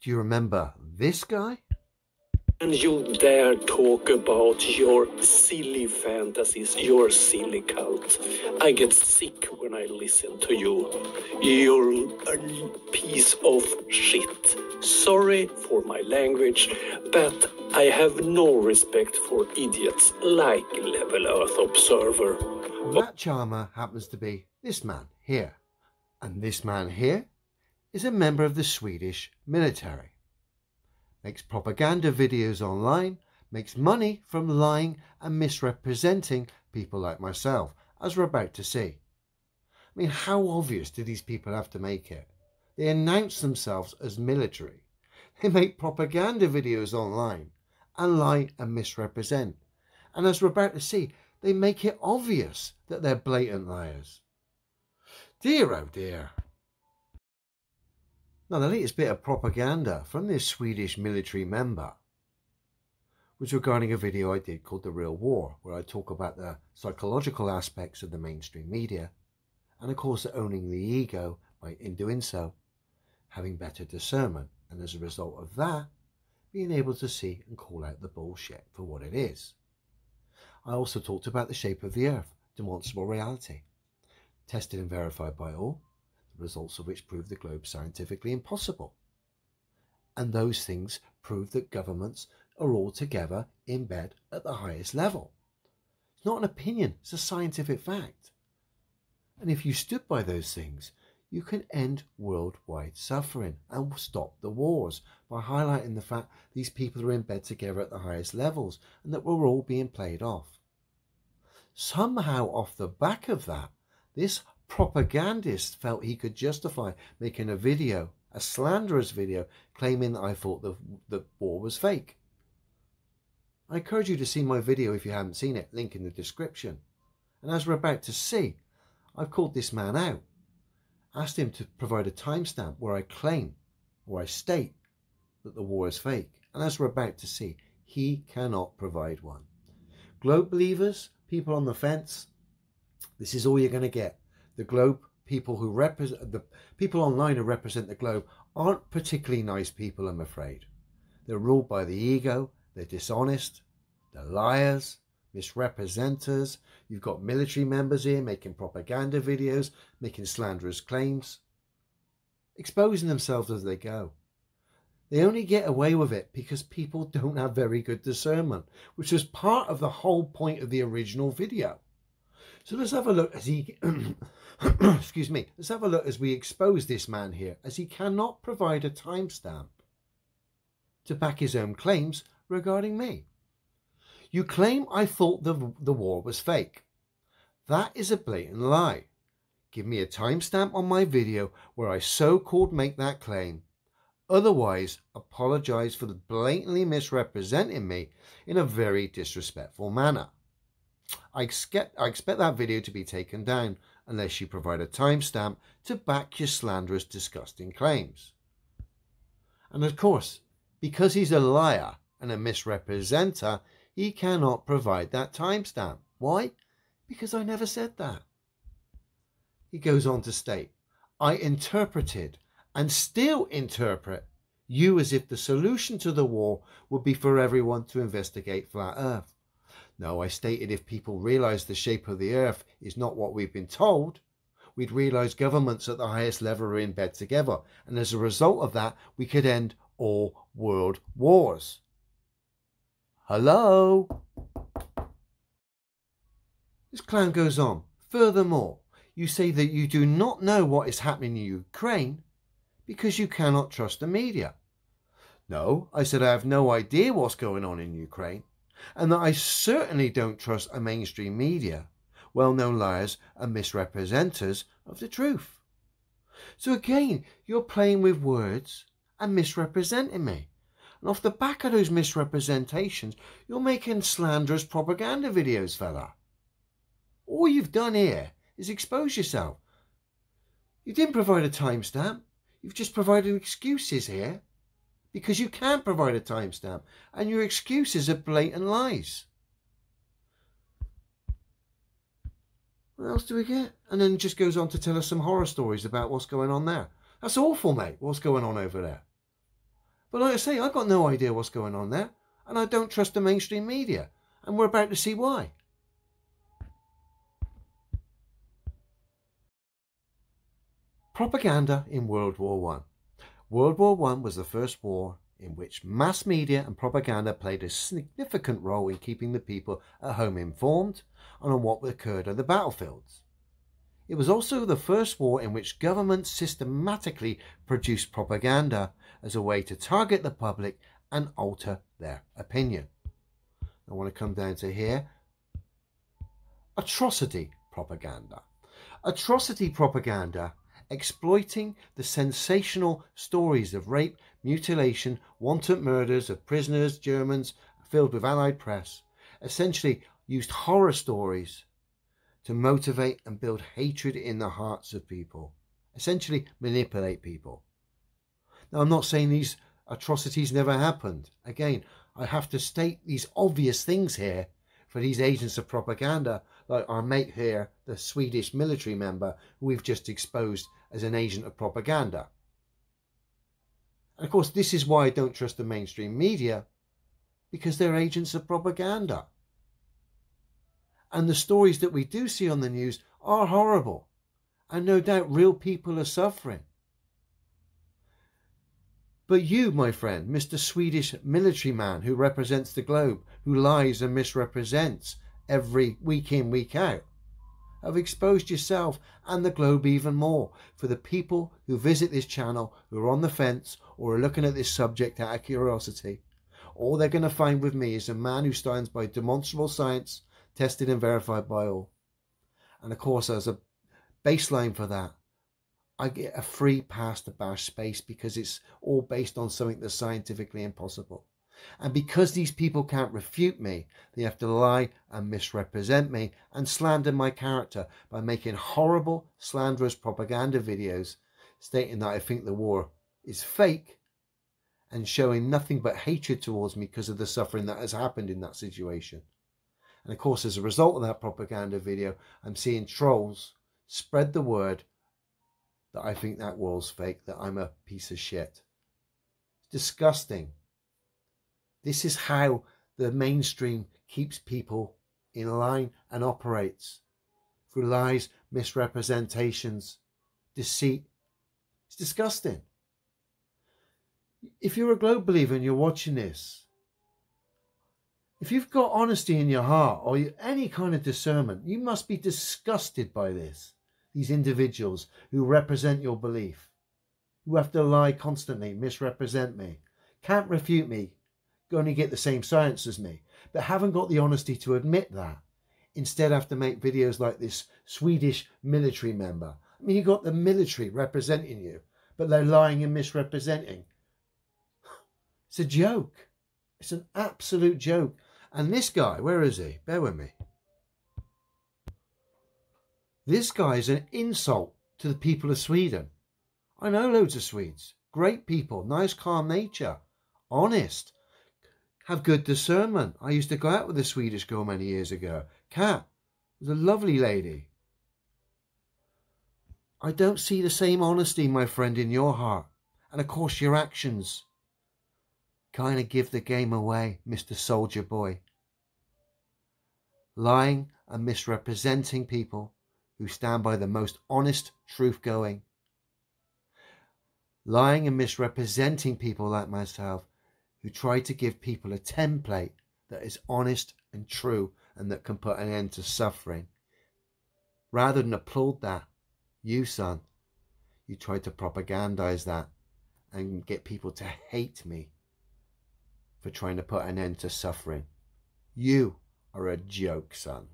Do you remember this guy? And you dare talk about your silly fantasies, your silly cult. I get sick when I listen to you. You're a piece of shit. Sorry for my language, but I have no respect for idiots like Level Earth Observer. Well, that charmer happens to be this man here. And this man here is a member of the Swedish military. Makes propaganda videos online, makes money from lying and misrepresenting people like myself, as we're about to see. I mean, how obvious do these people have to make it? They announce themselves as military. They make propaganda videos online and lie and misrepresent. And as we're about to see, they make it obvious that they're blatant liars. Dear oh dear. Now, the latest bit of propaganda from this Swedish military member was regarding a video I did called The Real War, where I talk about the psychological aspects of the mainstream media, and of course owning the ego by, in doing so, having better discernment, and as a result of that, being able to see and call out the bullshit for what it is. I also talked about the shape of the Earth, demonstrable reality, tested and verified by all, the results of which prove the globe scientifically impossible. And those things prove that governments are all together in bed at the highest level. It's not an opinion, it's a scientific fact. And if you stood by those things, you can end worldwide suffering and stop the wars by highlighting the fact these people are in bed together at the highest levels and that we're all being played off. Somehow off the back of that, this propagandist felt he could justify making a video, a slanderous video, claiming that I thought the war was fake. I encourage you to see my video if you haven't seen it, link in the description. And as we're about to see, I've called this man out, asked him to provide a timestamp where I claim, or I state, that the war is fake. And as we're about to see, he cannot provide one. Globe believers, people on the fence, this is all you're going to get. The globe people who represent, the people online who represent the globe aren't particularly nice people, I'm afraid. They're ruled by the ego, they're dishonest, they're liars, misrepresenters. You've got military members here making propaganda videos, making slanderous claims, exposing themselves as they go. They only get away with it because people don't have very good discernment, which was part of the whole point of the original video. So let's have a look as he, excuse me, let's have a look as we expose this man here, as he cannot provide a timestamp to back his own claims regarding me. You claim I thought the war was fake. That is a blatant lie. Give me a timestamp on my video where I so-called make that claim. Otherwise, apologize for blatantly misrepresenting me in a very disrespectful manner. I expect that video to be taken down unless you provide a timestamp to back your slanderous, disgusting claims. And of course, because he's a liar and a misrepresenter, he cannot provide that timestamp. Why? Because I never said that. He goes on to state, I interpreted and still interpret you as if the solution to the war would be for everyone to investigate flat Earth. No, I stated if people realize the shape of the Earth is not what we've been told, we'd realize governments at the highest level are in bed together. And as a result of that, we could end all world wars. Hello? This clown goes on. Furthermore, you say that you do not know what is happening in Ukraine because you cannot trust the media. No, I said I have no idea what's going on in Ukraine, and that I certainly don't trust a mainstream media, well-known liars and misrepresenters of the truth. So again, you're playing with words and misrepresenting me. And off the back of those misrepresentations, you're making slanderous propaganda videos, fella. All you've done here is expose yourself. You didn't provide a timestamp. You've just provided excuses here because you can't provide a timestamp, and your excuses are blatant lies. What else do we get? And then just goes on to tell us some horror stories about what's going on there. That's awful, mate, what's going on over there. But like I say, I've got no idea what's going on there, and I don't trust the mainstream media, and we're about to see why. Propaganda in World War One. World War One was the first war in which mass media and propaganda played a significant role in keeping the people at home informed on what occurred on the battlefields. It was also the first war in which governments systematically produced propaganda as a way to target the public and alter their opinion. I want to come down to here. Atrocity propaganda. Atrocity propaganda, exploiting the sensational stories of rape, mutilation, wanton murders of prisoners, Germans, filled with Allied press, essentially used horror stories to motivate and build hatred in the hearts of people, essentially manipulate people. Now, I'm not saying these atrocities never happened. Again, I have to state these obvious things here for these agents of propaganda, like our mate here, the Swedish military member, who we've just exposed as an agent of propaganda. And of course, this is why I don't trust the mainstream media, because they're agents of propaganda. And the stories that we do see on the news are horrible. And no doubt real people are suffering. But you, my friend, Mr. Swedish military man who represents the globe, who lies and misrepresents every week in, week out, have exposed yourself and the globe even more for the people who visit this channel, who are on the fence or are looking at this subject out of curiosity. All they're going to find with me is a man who stands by demonstrable science, tested and verified by all. And of course, as a baseline for that, I get a free pass to bash space because it's all based on something that's scientifically impossible. And because these people can't refute me, they have to lie and misrepresent me and slander my character by making horrible, slanderous propaganda videos stating that I think the war is fake and showing nothing but hatred towards me because of the suffering that has happened in that situation. And of course, as a result of that propaganda video, I'm seeing trolls spread the word that I think that war's fake, that I'm a piece of shit. It's disgusting. This is how the mainstream keeps people in line and operates. Through lies, misrepresentations, deceit. It's disgusting. If you're a globe believer and you're watching this, if you've got honesty in your heart or any kind of discernment, you must be disgusted by this. These individuals who represent your belief, who have to lie constantly, misrepresent me, can't refute me, only get the same science as me, but haven't got the honesty to admit that. Instead have to make videos like this Swedish military member. I mean, you got the military representing you, but they're lying and misrepresenting. It's a joke. It's an absolute joke. And this guy, where is he? Bear with me. This guy is an insult to the people of Sweden. I know loads of Swedes. Great people, nice, calm nature, honest, have good discernment. I used to go out with a Swedish girl many years ago. Kat was a lovely lady. I don't see the same honesty, my friend, in your heart. And of course, your actions kind of give the game away, Mr. Soldier Boy. Lying and misrepresenting people who stand by the most honest truth going. Lying and misrepresenting people like myself who try to give people a template that is honest and true and that can put an end to suffering. Rather than applaud that, you, son, you try to propagandize that and get people to hate me for trying to put an end to suffering. You are a joke, son.